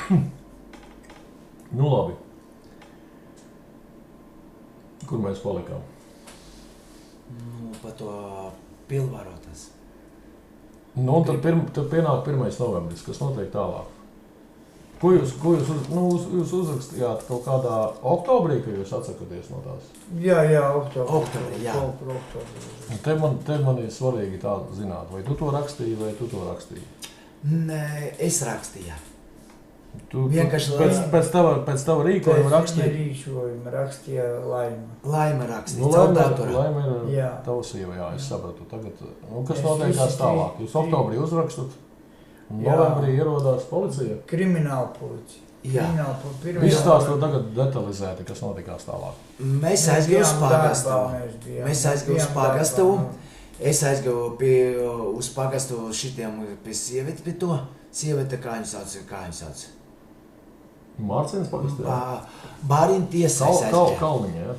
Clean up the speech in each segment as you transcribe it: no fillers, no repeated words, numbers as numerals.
Nu labi. Kur mēs palikām? Nu, pa to pilvarotas. Nu, un tad pienāk 1. novembris, kas notiek tālāk. Ko jūs uzrakstījāt kaut kādā oktobrī, ka jūs atsakaties no tās? Jā, oktobrī, jā. Te man ir svarīgi tā zināt, vai tu to rakstīji, vai tu to rakstīji? Nē, es rakstīju. Tu pēc tava rīkojuma rakstīja? Pēc viņa rīkojuma rakstīja Laima. Laima rakstīja, Laima ir tava sieva, jā, es sapratu. Tagad, kas notiekās tālāk? Jūs oktobrī uzrakstat, un novembrī ierodās policija? Krimināla policija. Jā. Viss stāstu tagad detalizēti, kas notikās tālāk. Mēs aizgāju uz pagastavu. Es aizgāju uz pagastavu šitiem pie sievieti, pie to. Sieviete, kā viņu sauc? Mārciņas pagastā? Bāriņu tiesa es aizgāju. Kalniņa, jā?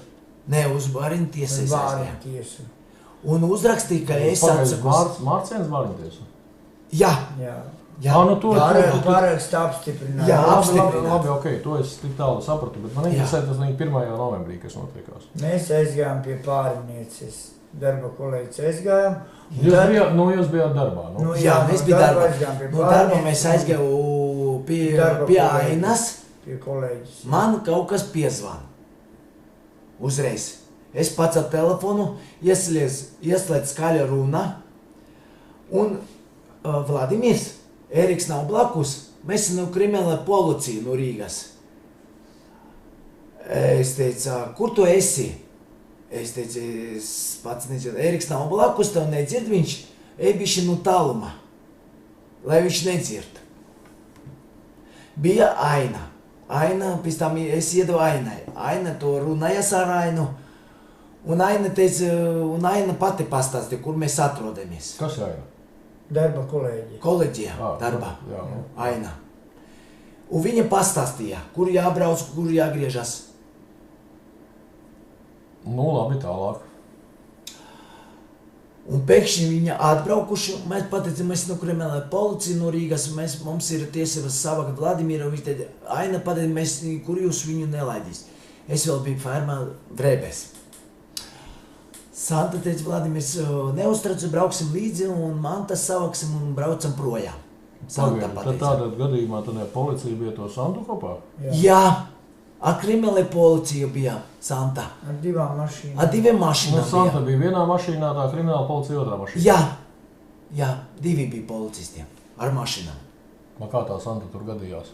Nē, uz Bāriņu tiesa es aizgāju. Un uzrakstīju, ka es atsakos... Mārciņas Bāriņu tiesa? Jā. Parakstu apstiprināja. Jā, apstiprināja. Labi, ok, to es tik tālu sapratu, bet man interesē tas 1. novembrī, kas notiekās. Mēs aizgājām pie pārnieces. Darba kolēģis aizgājām. Jūs bijāt darbā, nu? Jā, mēs bijām darbā. No darba mēs aizgāju pie Ainas. Pie kolēģis. Man kaut kas piezvan. Uzreiz. Es pacelu telefonu, ieslēdz skaļa runa. Un Vladimirs, Eriks nav blakus. Mēs esam krimināla policija no Rīgas. Es teicu, kur tu esi? Es teicu, es pats nezinu, Eriks nav blakus, tev nedzird viņš, bišķi no tāluma, lai viņš nedzird. Bija Aina. Aina, pēc tam es iedevu Ainai. Aina to runājas ar Ainu, un Aina teica, un Aina pati pastāstīja, kur mēs atrodamies. Kas Aina? Darba kolēģi. Kolēģijā, darbā. Jā. Aina. Un viņa pastāstīja, kur jābrauc, kur jāgriežas. Nu, labi, tālāk. Un pēkšņi viņa atbraukuši, mēs pateicām, mēs no krimināla policija no Rīgas, mums ir tiesības savākt Vladimiru, viņš teica, Aina pateica, kur jūs viņu nelaidīs. Es vēl biju fermā Vrēbēs. Santa teica, Vladimirs, neuztrauc, brauksim līdzi un mantas savāksim un braucam projām. Santa pateica. Tad tādā gadījumā tad policija bija to Santu kopā? Jā. Ar krimināla policija bija Santa. Ar 2 mašīnām. Ar 2 mašīnām bija. Santa bija vienā mašīnā, tā krimināla policija otrā mašīnā. Jā, 2 bija policistiem ar mašīnām. Kā tā Santa tur gadījās?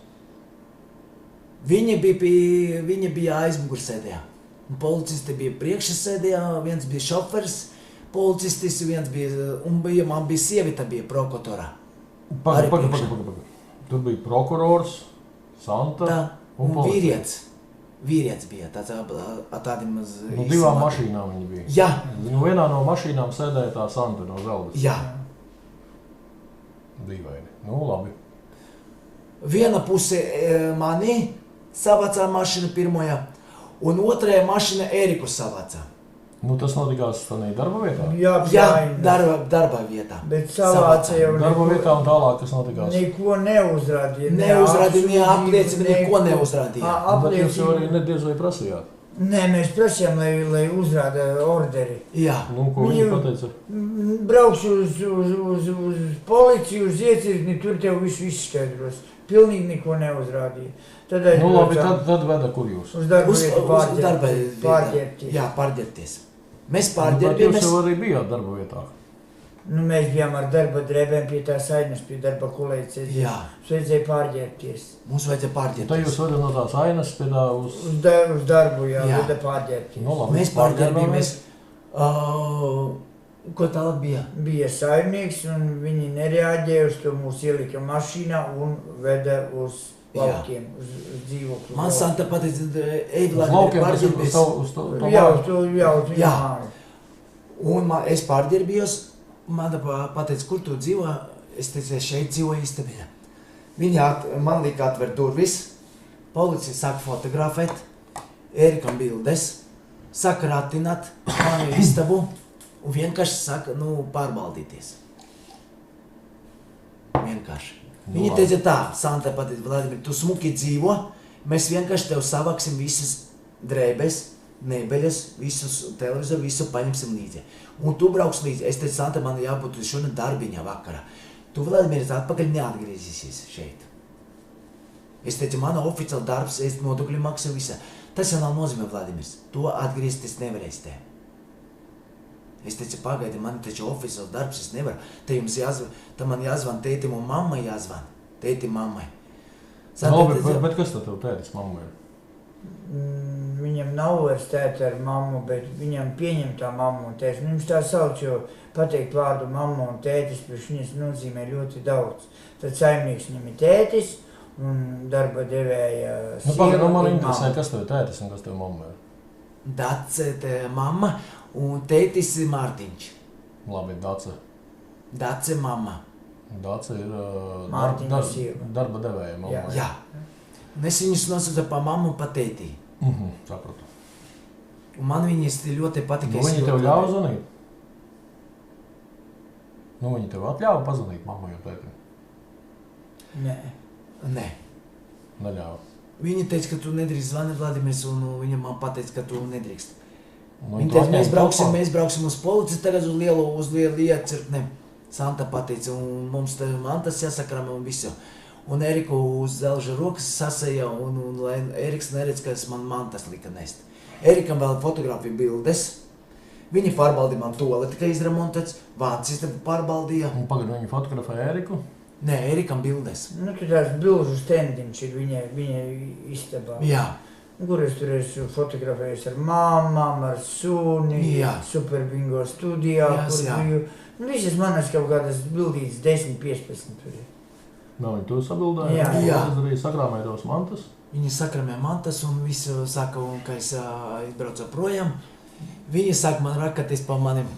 Viņa bija aizmugursēdējā. Policisti bija priekšsēdējā, viens bija šofers, policistis, viens bija, un man bija sieviete, bija prokuratūra. Pagaid. Tur bija prokurors, Santa. Tā. Un vīrietis bija tāds ar tādiem maz... Nu, 2 mašīnām viņi bija. Jā. Vienā no mašīnām sēdēja tā Santa no Zeldes. Jā. Dīvaini. Nu, labi. Viena puse mani savācā mašina pirmajā, un otrajā mašina Eriku savācā. Nu, tas notikās tādā darba vietā? Jā, darba vietā. Bet savāca jau darba vietā un tālāk, kas notikās? Neko neuzrādīja. Neuzrādīja, apliecina, neko neuzrādīja. Bet jūs jau arī nediez vai prasījāt? Nē, mēs prasījām, lai uzrāda orderi. Jā. Nu, ko viņi pateica? Brauks uz policiju, uz iecirkni, tur tev visu izskaidros. Pilnīgi neko neuzrādīja. Nu, labi, tad veda kur jūs? Uz darba vietu pārģērbties. Jā, pārģērbties. Mēs pārģērbjamies. Bet jūs jau arī bijāt darba vietā? Nu, mēs bijām ar darba drēbēm pie tās Ainas, pie darba kolēģis. Jā. Mums vajadzēja pārģērbties. Mums vajadzēja pārģērbties. Tad jūs varat no tās Ainas pie tā uz... Uz darbu, jā. Vajadzēja pārģērbties. Nu, labi. Mēs pārģērbjamies. Ko tālāk bija? Bija saimnieks un viņi nereaģēja uz to, mūs ielika mašīnā un veda uz laukiem, uz dzīvokļu. Man Santa pateica, Vladimir, pārģērbies. Jā, uz viņu māju. Un es pārģērbījos, man pateica, kur tu dzīvo? Es teicu, es šeit dzīvoju istabiņā. Man lika atver durvis, policija saka fotografēt, Erikam bildes, saka ratināt manu istabu un vienkārši saka, pārbaudīties. Vienkārši. Viņa teica tā, Santa pateica, Vladimir, tu smuki dzīvo, mēs vienkārši tev savāksim visas drēbes, nebeļas, visus televizoru, visu paņemsim līdzi. Un tu brauks līdzi. Es teicu, Santa, man jābūt šodien darbiņā vakarā. Tu, Vladimirs, atpakaļ neatgriezīsies šeit. Es teicu, mana oficiāla darbs, es nodokļu maksu visā. Tas jau nav nozīmē, Vladimirs. To atgriezties nevarēs te. Es teicu, pagaidi, man taču oficiāls darbs, es nevaru. Te jums jāzvan, te man jāzvan tētim un mammai jāzvan. Tētim, mammai. Labi, bet kas tad tev tētis mammai ir? Viņam nav vairs tēta ar mammu, bet viņam pieņem tā mammu un tētis. Viņš tā sauc, jo pateikt vārdu mammu un tētis, priekš viņas nozīmē ļoti daudz. Tad saimnieks viņam ir tētis un darba devēja sieva man ir interesē, mamma. kas tev tētis un kas tev mamma ir? Dace, mamma un tētis ir Mārtiņš. Labi, Dace. Dace, mamma. Dace ir Mārtiņa sieva. darba devēja mamma. Jā. Un es viņus nosaucu pa mammu un pa tētī. Sapratu. Un man viņas ļoti patika. Viņi tev ļauj zvanīt? Viņi tev atļauj pazvanīt mammai un tētim? Nē. Nē. Neļauj. Viņi teica, ka tu nedrīkst zvanīt, Vladimirs, un viņa man pateica, ka tu nedrīkst. Viņi tu teica, mēs brauksim uz policiju tagad uz lielu iecirkni. Santa pateica, un mums te mantas jāsakram un visu. Un Eriku uz zelža rokas sasēja, un lai Eriks neredz, ka es man mantas lika nest. Erikam vēl fotografija bildes. Viņi pārbaudīja man toleti, ka izremontēts. Vācis te pārbaudīja. Un pagad viņi fotografēja Eriku? Nē, Erikam bildes. Nu, tur tās bilžu stendiņš ir viņa istabā. Jā. Kur es tur esmu fotografējis ar māmām, ar suni, Jā. Super Bingo studijā, Jās, kur jā. biju. Nu, visas manas kaut kādas bildītas 10-15 tur ir. Viņi to sabildēja? Jā. Jā. Tad arī sakrāmēja tos mantas? Viņi sakramē mantas un visu saka, un ka es izbraucu projām. Viņi saka man rakaties pa manim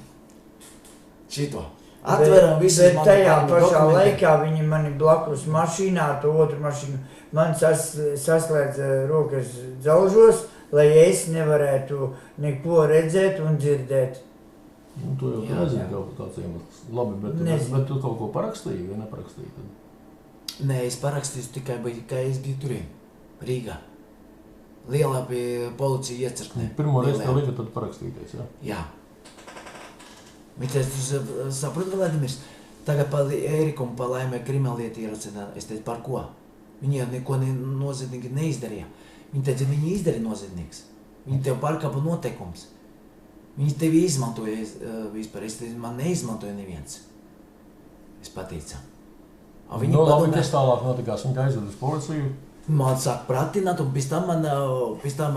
šito. Atveram visu bet tajā pašā laikā viņi mani blakus mašīnā, to otru mašīnu, man saslēdz rokas dzelžos, lai es nevarētu neko redzēt un dzirdēt. Tu jau nezini kaut kāds iemesls. Labi, bet tu kaut ko parakstīji vai neparakstīji tad? Nē, es parakstīju tikai, ka es biju turien, Rīgā. Lielā pie policija iecirknē. Pirmo reizi tev lika tad parakstīties, jā? Jā. Bet es saprotu, Vladimirs, tagad pa Eriku un pa laimē krimināllieti ierosina. Es teicu, par ko? Viņi neko noziednīgi neizdarīja. Viņi teica, viņi izdarīja noziednīgs. Viņi tev pārkāpa noteikums. Viņi tevi izmantoja vispār. Es teicu, man neizmantoja neviens. Es pateicu. Labi, kas tālāk notikās? Viņi aizved uz policiju? Man sāk pratināt, un pēc tam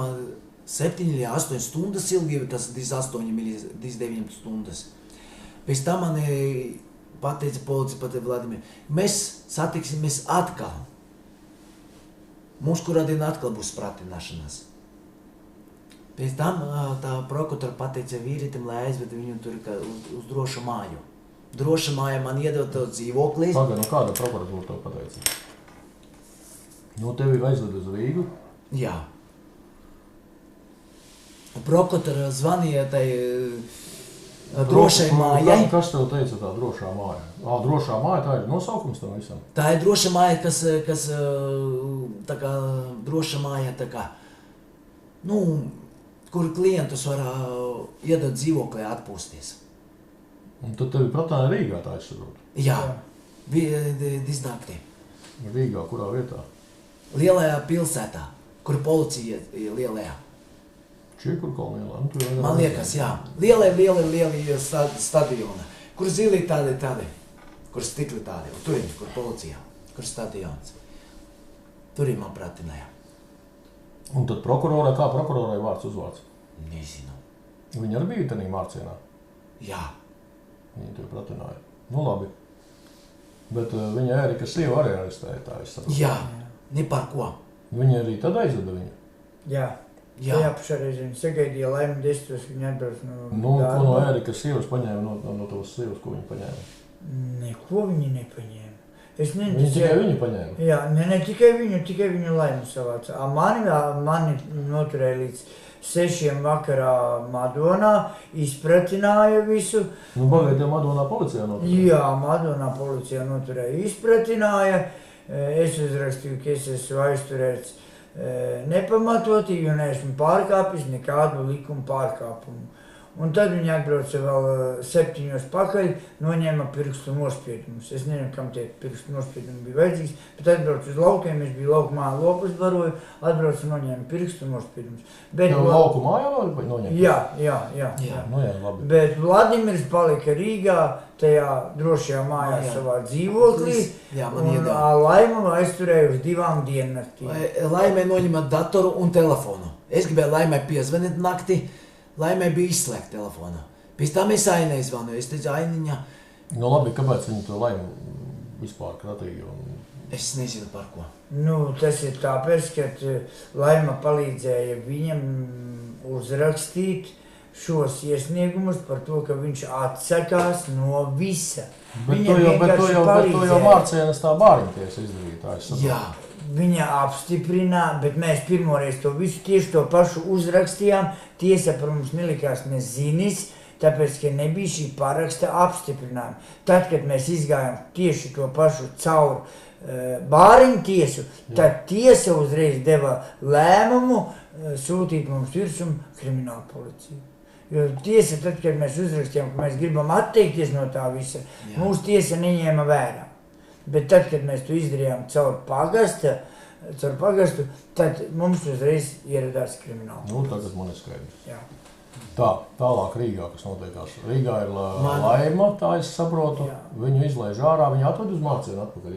man 7 vai 8 stundas ilgi, tas 8 vai 9 stundas. Pēc tam man pateica policija, Vladimir, mēs satiksimies atkal. Mums kurā dienā atkal būs pratināšanās. Pēc tam tā prokuratora pateica vīrietim, lai aizved viņu tur uz drošu māju. Droša māja man iedod to dzīvoklī. Pagaid, kāda prokuratūra tev pateica? Tevi aizved uz Rīgu? Jā. Prokuratora zvanīja tai drošai mājai. Kas tev teica tā drošā māja? Drošā māja, tā ir nosaukums tam visam? Tā ir droša māja, kas tā kā droša māja, tā kā, kur klientus var iedot dzīvoklī atpūsties. Un tad tevi pratināja Rīgā tā aizsarot? Jā, diznaktī. Rīgā, kurā vietā? Lielajā pilsētā, kur policija ir lielajā. Čiekurkalna ielā? Man liekas, jā. Lieli stadiona, kur zili tādi, kur stikli tādi, tur ir, kur policija, kur stadions. Tur ir man pratināja. Un tad prokurorai, kā prokurorai vārds uzvārds? Nezinu. Viņa arī bija tenī Mārcienā? Jā. Viņa tev pratināja. Labi. Bet viņa Ērika sieva arī arestēja tā aizsarot. Jā, ne par ko. Viņa arī tad aizveda viņu? Jā. Tajā pašā reizē viņi sagaidīja laimi 10, viņi atbrauc no darba. Ko no Ērika sievas paņēma, no tavas sievas, ko viņa paņēma? Neko viņi nepaņēma. Viņi tikai viņu paņēma? Jā, ne tikai viņu laimi savāca. Mani noturēja līdz 6 vakarā Madonā, izpratināja visu. Nu, pagaidām Madonā policijā noturēja? Jā, Madonā policijā noturēja, izpratināja. Es uzrakstīju, ka es esmu aizturēts nepamatoti, jo neesmu pārkāpis nekādu likuma pārkāpumu. Un tad viņi atbrauca vēl 7 pakaļ, noņēma pirkstu nospiedumus. Es nezinu, kam tie pirkstu nospiedumi bija vajadzīgs, bet atbraucu uz laukiem, es biju laukumā, lopus baroju, atbraucu un noņēma pirkstu nospiedumus. Bet lauku mājā noņēma? Jā. Nu jā, labi. Bet Vladimirs palika Rīgā, tajā drošajā mājā savā dzīvoklī, un Laimu aizturēja uz 2 diennaktīm. Laimē noņemat datoru un telefonu. Es gribēju Laimē piezvanīt naktī. Laimē bija izslēgta telefona. Pēc tam es Ainai zvanu, es teicu, Ainiņa... Nu labi, kāpēc viņi to Laimu vispār kratīja? Es nezinu par ko. Nu, tas ir tāpēc, ka Laima palīdzēja viņam uzrakstīt šos iesniegumus par to, ka viņš atsakās no visa. Bet to jau Mārcienes tā bāriņtiesa izdarīja. Jā. Viņa apstiprināja, bet mēs pirmoreiz to visu tieši to pašu uzrakstījām. Tiesa par mums nelikās nezinis, tāpēc, ka nebija šī paraksta apstiprinājuma. Tad, kad mēs izgājām tieši to pašu cauri bāriņu tiesu, tad tiesa uzreiz deva lēmumu sūtīt mums virsmu kriminālu policiju. Jo tiesa, tad, kad mēs uzrakstījām, ka mēs gribam atteikties no tā visa, mūsu tiesa neņēma vērā. Bet tad, kad mēs to izdarījām caur pagastu, tad mums uzreiz ieradās krimināli. Nu, tagad man ir skaidrs. Jā. Tā, tālāk Rīgā, kas notiekās. Rīgā ir Laima, tā es saprotu. Jā. Viņu izlaiž ārā, viņu atved uz Mārcienu atpakaļ.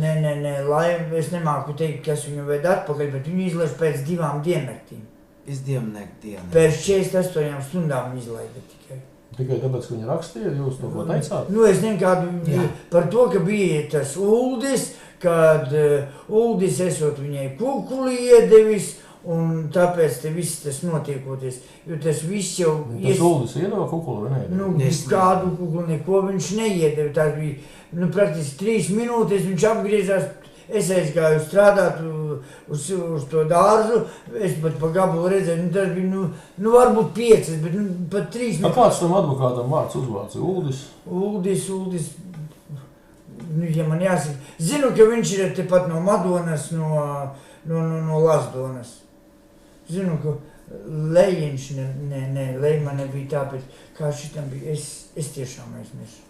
Nē, Laima, es nemāku teikt, kas viņu ved atpakaļ, bet viņu izlaiž pēc 2 diennaktīm. Pēc 2 diennaktīm. Pēc 48 stundām viņu izlaida tikai. Tikai tāpēc, ka viņa rakstīja, jūs to ko teicāt? Nu, es nezinu, kādu par to, ka bija tas Uldis, kad Uldis esot viņai kukuli iedevis, un tāpēc te viss tas notiekoties, jo tas viss jau... Tas Uldis iedeva kukuli vai neiedeva? Nu, kādu kukuli, neko viņš neiedeva, tas bija, praktiski 3 minūtes viņš apgriezās. Es aizgāju strādāt uz to dārzu, es pat pa gabulu redzēju, tas bija, varbūt 5, bet pat 3 minūtes. Kāds tam advokātam vārds uzvārds? Uldis? Uldis, ja man jāsaka, zinu, ka viņš ir tepat no Madonas, no Lazdonas. Zinu, ka Lejiņš, Leima nebija tāpēc, kā šitam bija, es tiešām aizmirsu.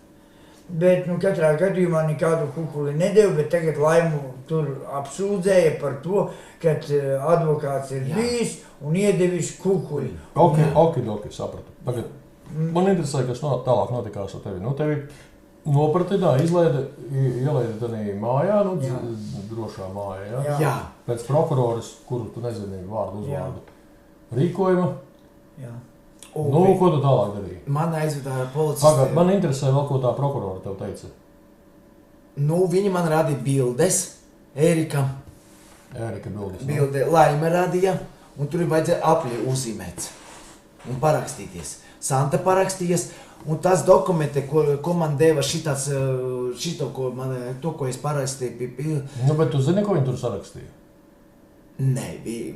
Bet, katrā gadījumā nekādu kukuli nedeva, bet tagad Laimu tur apsūdzēja par to, ka advokāts ir bijis un iedevis kukuli. Ok, sapratu. Tagad man interesē, kas tālāk notikās ar tevi. Nu, tevi nopratinā, ielaida tādā mājā, drošā mājā, ja? Jā. Pēc prokuroras, kuru tu nezini vārdu uzvārdu, rīkojuma. Jā. Nu, ko tu tālāk darīji? Man aizvedā policisti. Pagad, man interesē vēl, ko tā prokurora tev teica. Nu, viņi man rādīja bildes, Ērika bildes. Bilde Laima rādīja, un tur vajadzēja apli uzzīmēt un parakstīties. Santa parakstījies, un tas dokumenti, ko man deva ko es parakstīju. Nu, bet tu zini, ko viņi tur sarakstīja? Nē,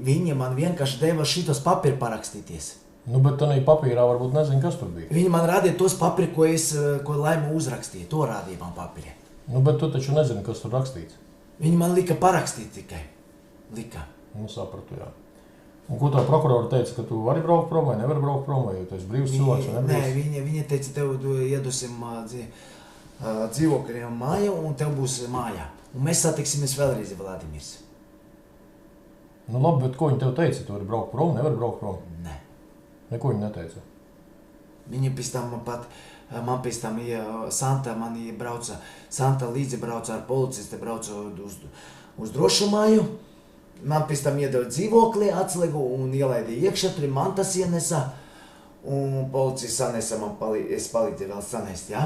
viņi man vienkārši deva šitos papīru parakstīties. Nu, bet tādā papīrā varbūt nezinu, kas tur bija. Viņi man rādīja tos papīri, ko Laima uzrakstīja. To rādīja man papīri. Nu, bet tu taču nezini, kas tur rakstīts. Viņi man lika parakstīt tikai. Lika. Nu, sapratu, jā. Un ko tā prokurora teica, ka tu vari braukt prom vai nevari braukt prom, vai tu esi brīvs cilvēks vai nebrīvs? Nē, viņa teica, tev iedosim dzīvokļiem māju un tev būs mājā. Un mēs satiksimies vēlreiz, Vladimirs. Nu, labi, bet ko viņa tev teica? Tu vari braukt prom, nevari braukt prom? Nē. Neko viņa neteica. Viņa pēc tam man pēc tam Santa brauca, Santa līdzi brauca ar policisti, brauca uz drošu māju. Man pēc tam iedeva dzīvokli, atslēgu un ielaida iekšā, tur man tas ienesa. Un policija sanesa man, es palīdzīju vēl sanest, jā.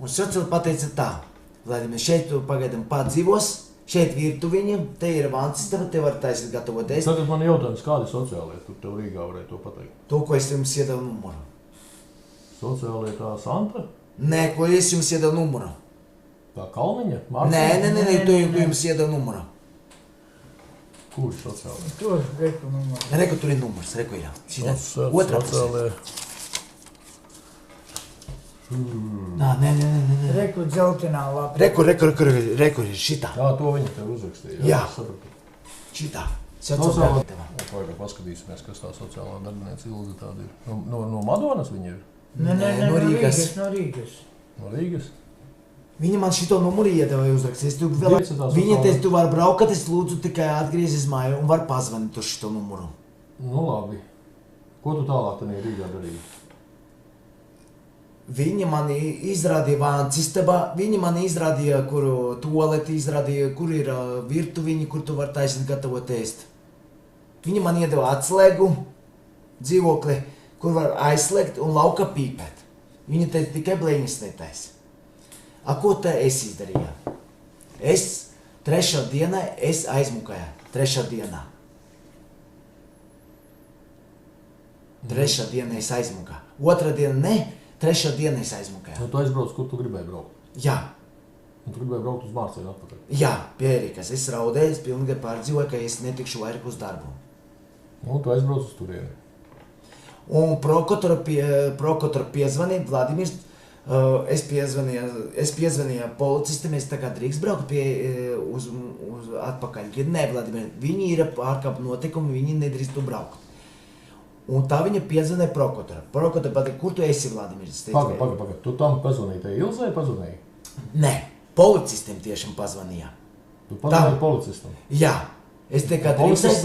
Un sociāli pateica tā, Vladimir, šeit tu pagaidam pārdzīvos, šeit virtuviņa, te ir vansistaba, te var taisīt gatavoties. Tagad man jautājums, kādi sociālie tu tev Rīgā varēja to pateikt? To, ko es jums iedevu numuru. Sociālie tā Santa? Nē, ko es jums iedevu numuru. Tā Kalniņa? Nē, tu jums iedevu numuru. Kur ir sociālais? Tur, reku numurs. Reku, tur ir numurs, reku ir. Otrā pusē. Nē. Reku dzeltenā lapa. Reku ir šitā. Jā, to viņi tev uzrakstīja. Jā. Sapratu. Šitā. Sociālā. Pagaidām paskatīsimies, kas tā sociālā darbiniece Ilga tāda ir. No Madonas viņa ir? Nē, no Rīgas. No Rīgas. No Rīgas? Viņa man šito numuru iedeva uzrakstīt. Viņa teica, tu vari braukt, es lūdzu tikai atgriezties mājā un var pazvanīt uz šito numuru. Nu labi. Ko tu tālāk tad Rīgā darīji? Viņa man izrādīja vāncistabā, viņa man izrādīja, kuru tualeti izrādīja, kur ir virtuviņi, kur tu vari taisīt gatavot ēst. Viņa man iedeva atslēgu dzīvokli, kur var aizslēgt un lauka pīpēt. Viņa teica, tikai blēņas netaisi. Ko te es izdarīju? Trešā dienā es aizmukāju. Trešā dienā es aizmukāju. Otrā diena ne. Trešā diena es aizmukāju. Nu, tu aizbrauc, kur tu gribēji braukt? Jā. Un tu gribēji braukt uz Mārcienu atpakaļ? Jā, pie Erikas. Es raudēju, es pilnīgi pārdzīvoju, ka es netikšu vairāk uz darbu. Nu, tu aizbrauc uz turieni. Un prokutora piezvanīja Vladimirs. Es piezvanīju policistiem, es tā kā drīkst braukt uz atpakaļ. Nē, Vladimir, viņi ir pārkāp notikumi, viņi nedrīkst tu braukt. Un tā viņa piezvanīja prokutora. Prokutora pateica, kur tu esi, Vladimirs? Paga. Tu tam pazvanīji, te Ilzai pazvanīji? Nē, policistiem tiešām pazvanīja. Tu pazvanīji policistam? Jā. Es te kā Policists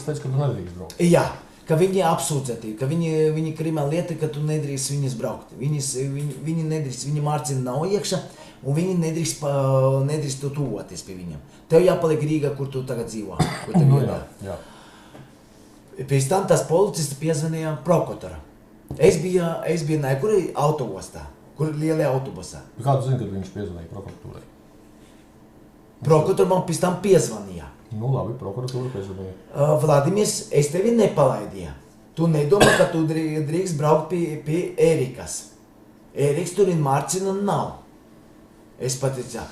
teica, ka tu nedrīkst braukt? Jā, ka viņi apsūdzēti, ka viņi krimināla lieta, ka tu nedrīkst viņas braukt. Viņi nedrīkst, viņa Mārciņa nav iekšā, un viņi nedrīkst tu tuvoties pie viņam. Tev jāpaliek Rīgā, kur tu tagad dzīvo. Jā. Pēc tam tas policists piezvanīja prokutora. Es biju nekurī autoostā, kur lielajā autobusā. Kā tu zini, kad viņš piezvanīja prokuratūrai? Prokutora man pēc tam piezvanīja. Nu labi, prokuratūra piezvanīja. Vladimirs, es tevi nepalaidīju. Tu nedomā, ka tu drīkst braukt pie Erikas. Eriks tur ir Mārciņa nav. Es pateicu,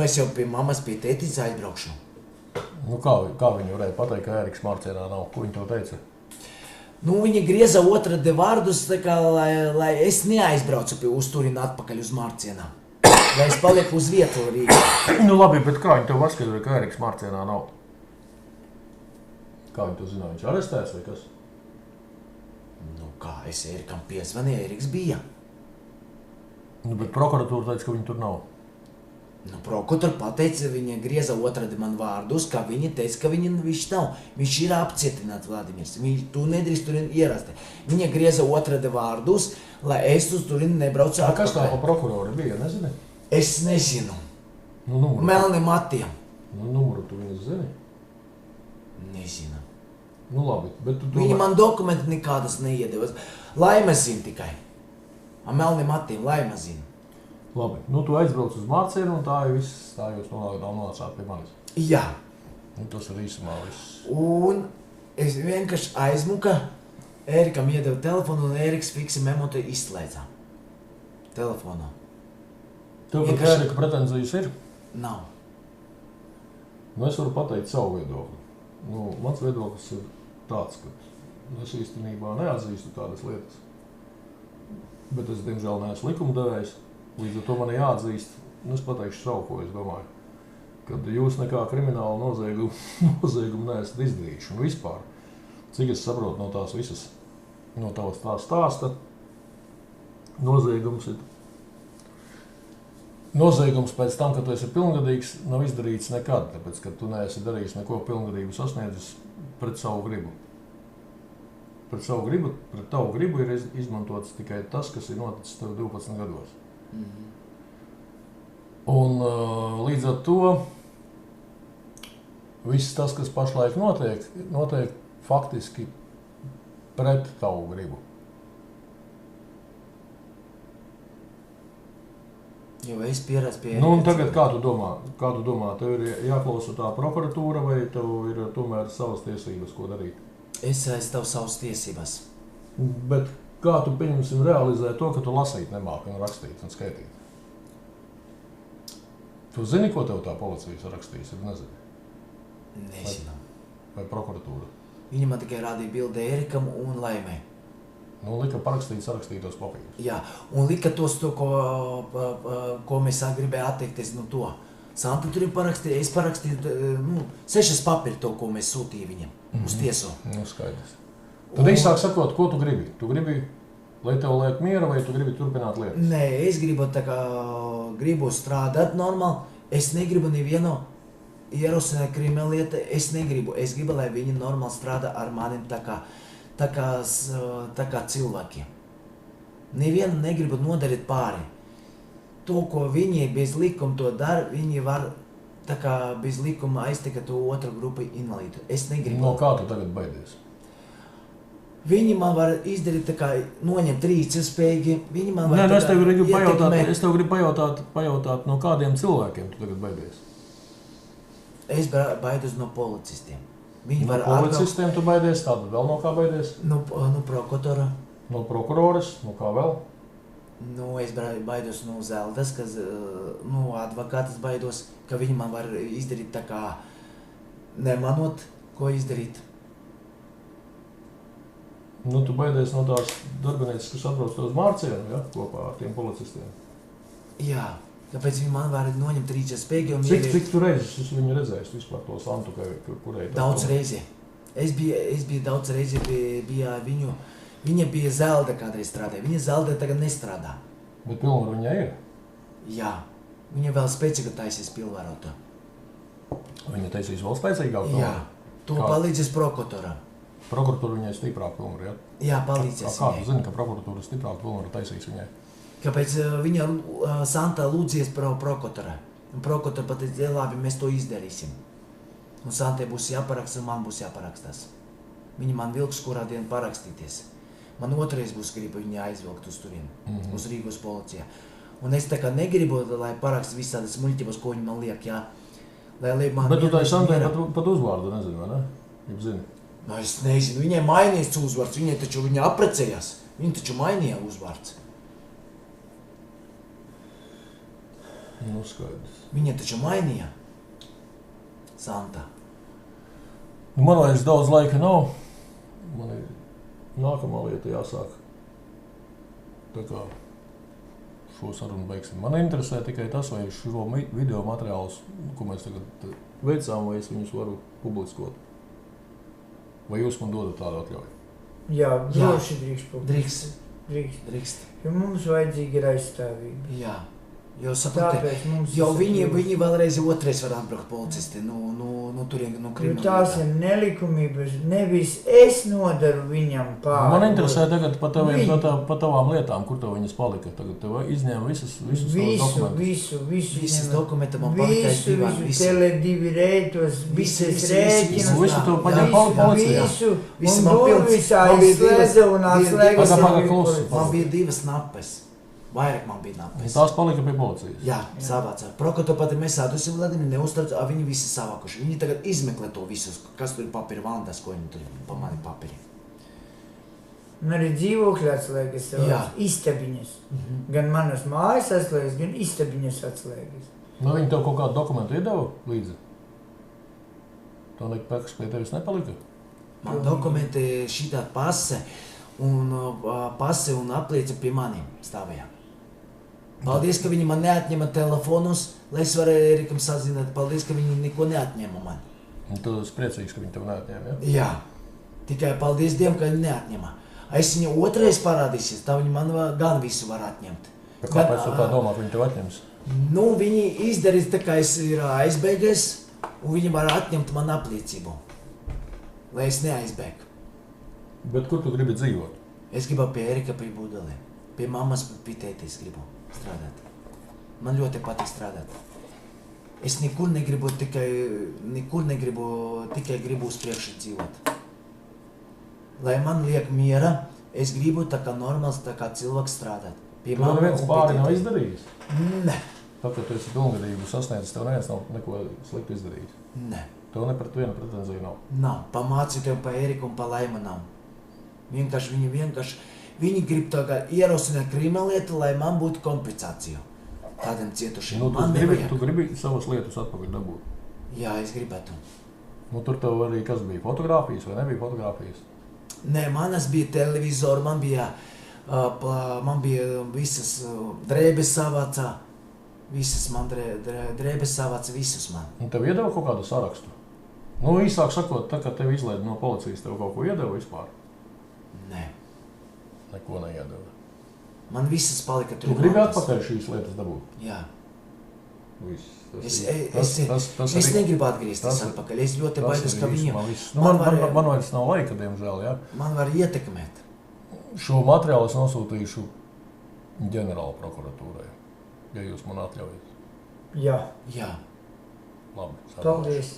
es jau pie mammas, pie tētis aizbraukšu. Nu, kā viņi varēja pateikt, ka Eriks Mārcienā nav? Ko viņi to teica? Nu, viņi grieza otrādi vārdus, kā, lai es neaizbraucu uz turieni atpakaļ uz Mārcienā. Lai es palieku uz vietu Rīgā. Nu labi, bet kā viņi tev paskaidroja, ka Eriks Mārcienā nav? Kā viņi to zināja? Viņš arestēs vai kas? Nu kā, es Erikam piezvanīju, Eriks bija. Nu, bet prokuratūra teica, ka viņi tur nav. Nu, prokuratūra pateica, viņa grieza otrādi man vārdus, ka viņa teica, ka viņš nav. Viņš ir apcietināts, Vladimirs. Tu nedrīkst tur ierast. Viņa grieza otrādi vārdus, lai es uz turieni nebraucu atpakaļ. Kas tā pa prokurori bija, nezini? Es nezinu. Nu, numuru. Melni matiem. Nu, numuru tu viņas zini? Nezinu. Nu, labi, bet tu... Viņa man dokumenti nekādas neiedevas. Laima zina tikai. Melni matiem, Laima zina. Labi, nu tu aizbrauc uz Mārcienu un tā jūs nonācāt pie manis. Jā. Un tas ir īsumā viss. Un es vienkārši aizmuka, Erikam iedeva telefonu un Eriks fiksi memotu izslēdza. Telefonā. Tev pret Erika pretenzijas ir? Nav. Nu, es varu pateikt savu viedokli. Nu, mans viedoklis ir tāds, ka es īstenībā neatzīstu tādas lietas. Bet es, diemžēl, neesmu likumdevējs. Līdz ar to man jāatzīst, es pateikšu savu, ko es domāju, kad jūs nekā krimināla noziegumu neesat izdarījuši. Un vispār, cik es saprotu no tās visas, no tavas tā stāsta, noziegums pēc tam, kad tu esi pilngadīgs, nav izdarīts nekad, tāpēc, ka tu neesi darījis neko pilngadību sasniedzis pret savu gribu. Pret tavu gribu ir izmantots tikai tas, kas ir noticis tev 12 gados. Un līdz ar to viss tas, kas pašlaik notiek faktiski pret tavu gribu. Jo es pierastu pie... Nu, un tagad kā tu domā, tev ir jāklausa tā prokuratūra vai tev ir tomēr savas tiesības, ko darīt? Es aizstāvu savas tiesības. Bet kā tu, pieņemsim, realizē to, ka tu lasīt nemāki un rakstīt un skaitīt? Tu zini, ko tev tā policija sarakstīs, vai nezini? Nezinu. vai prokuratūra? Viņa man tikai rādīja bildi Erikam un Laimai. Nu, lika sarakstītos papīrus. Jā, un lika tos to, ko mēs gribēja atteikties no to. Santa tur ir parakstīja, es parakstīju 6 papīri to, ko mēs sūtīja viņam uz tiesu. Nu, skaidrs. Tad īsāk sakot, ko tu gribi? Tu gribi, lai tev liek miera, vai tu gribi turpināt lietas? Nē, es gribu strādāt normāli. Es negribu nevienu ierosināt krimināllietu, es negribu. Es gribu, lai viņi normāli strādā ar maniem tā kā cilvēkiem. Nevienu negribu nodarīt pāri. To, ko viņi bez likuma to dara, viņi var tā kā bez likuma aiztikt to otru grupu invalīdu. Es negribu. No kā tu tagad baidies? Viņi man var izdarīt tā kā noņemt rīcībspējīgi. Viņi man var es tev gribu pajautāt, no kādiem cilvēkiem tu tagad baidies? Es baidos no policistiem. Viņi No policistiem tu baidies, tātad vēl no kā baidies? No prokutora. No prokuroras, no kā vēl? Es baidos no Zeldas, no advokātas baidos, ka viņi man var izdarīt tā kā nemanot, ko izdarīt. Nu, tu baidies no tās darbinieces, kas atbrauc uz Mārcienu, ja, kopā ar tiem policistiem? Jā, tāpēc viņi man var noņemt rīcībspējīgi. Cik tu reizes esi viņu redzējis vispār to Santu, kurai? Daudz reizi. Es biju daudz reizi bija viņu. Viņa bija Zelda kādreiz strādāja. Viņa Zelda tagad nestrādā. Bet pilnvaru viņai ir? Jā. Viņa vēl spēcīga taisīs pilnvarotu. Viņa taisīs vēl spēcīgāku? Jā. To palīdzēs prokuratūra. Prokuratūra viņai stiprāk pilnvaru, ja? Jā, palīdzēs viņai. Kā tu zini, ka prokuratūra stiprāk pilnvaru taisīs viņai? Kāpēc viņa Santa lūdzies par prokuratūra. Un prokuratūra pateica, labi, mēs to izdarīsim. Un Santai būs jāparaksta, un man būs jāparakstās. Viņi man vilks, kurā dienu parakstīties. Man otrais būs gribu viņu aizvilkt uz turien, uz Rīgas policijā. Un es tā kā negribu, lai parakst visādas muļķības, ko viņi man liek, jā. Bet tu tā Santai pat uzvārdu nezinu, vai ne? Jums zini? Es nezinu, viņai mainījies uzvārds, viņai taču viņa apprecējās. Viņa taču mainīja uzvārds. Nu, skaidrs. Viņa taču mainīja. Santa. Man vairs daudz laika nav. Man ir nākamā lieta jāsāk. Tā kā šo sarunu beigsim. Man interesē tikai tas, vai šo video materiālus, ko mēs tagad veicām, vai es viņus varu publiskot. Vai jūs man dodat tādu atļauju? Jā, droši drīkst publiskot. Drīkst. Jo mums vajadzīga ir aizstāvība. Jā. Jo viņi vēlreiz otrais var atbraukt policisti, turien, krimināla. Tās ir nelikumības, nevis es nodaru viņam pāri. Man interesē tagad pa tavām lietām, kur tev viņas palika. Tagad tev izņēma visus dokumentus. Visas dokumenti man palika divām. Tele2 rētos, visas rēķinas. Visu tev paņem policijā. Un durvis aizslēdza un atslēgas. Man bija 2 nappes. Vairāk man bija nappes. Tās palika pie policijas? Jā, savācā. Prokuratūra pati mēs sādusi Vladimir neuztrauc, viņi visi savākuši. Viņi tagad izmeklē to visus, kas tur ir papīra vandas, ko viņi tur pa mani papīri. Un arī dzīvokļi atslēgas savās istabiņas. Gan manas mājas atslēgas, gan istabiņas atslēgas. Nu, viņi tev kaut kādu dokumentu iedeva līdzi? To nekas pie tevis nepalika? Man dokumenti šitā pase un apliecina pie maniem stāvējā. Paldies, ka viņi man neatņema telefonus, lai es varēju Erikam sazināt. Paldies, ka viņi neko neatņēma man. Un tu esi priecīgs, ka viņi tev neatņēma, ja? Jā. Tikai paldies Dievam, ka viņi neatņēma. Es viņu otrais parādīsies, tā viņi man gan visu var atņemt. Kāpēc tu tā domā, ka viņi tev atņems? Viņi izdarīs tā, kā es ir aizbēgies, un viņi var atņemt man apliecību, lai es neaizbēgu. Bet kur tu gribi dzīvot? Es gribu pie Erika pie Budeli. Pie mammas, pie tētis gribu strādāt. Man ļoti patīk strādāt. Es nekur negribu, tikai gribu uz priekšu dzīvot. Lai man liek miera, es gribu tā kā normāls, tā kā cilvēks strādāt. Tu neviens pāri nav izdarījis? Ne. Tāpēc tu esi pilngadību sasniedzis, tev neviens nav neko sliktu izdarījis? Ne. Tev ne pret vienu pretenziju nav? Nav. Pamācīju tev pa Eriku un pa Laimu nav. Viņi grib tā kā ierosināt krimināllietu, lai man būtu kompensācija tādiem cietušiem. Tu gribi savas lietas atpakaļ dabūt? Jā, es gribētu. Nu, tur tev arī kas bija fotogrāfijas vai nebija fotogrāfijas? Nē, manas bija televizori, man bija visas drēbes savācā. Visas man drēbes savāca, visus man. Un tev iedeva kaut kādu sarakstu? Nu, īsāk sakot, tā, kad tevi izlaida no policijas, tev kaut ko iedeva vispār? Nē. Neko neiedeva. Man visas palika tur. Tu gribi atpakaļ šīs lietas dabūt? Jā. Viss. Es negribu atgriezties atpakaļ. Es ļoti baidos, ka viņiem... Man vairs nav laika, diemžēl, jā. Man var ietekmēt. Šo materiālu es nosūtīšu ģenerāla prokuratūrai, ja jūs man atļaujat. Jā. Jā. Labi. Paldies.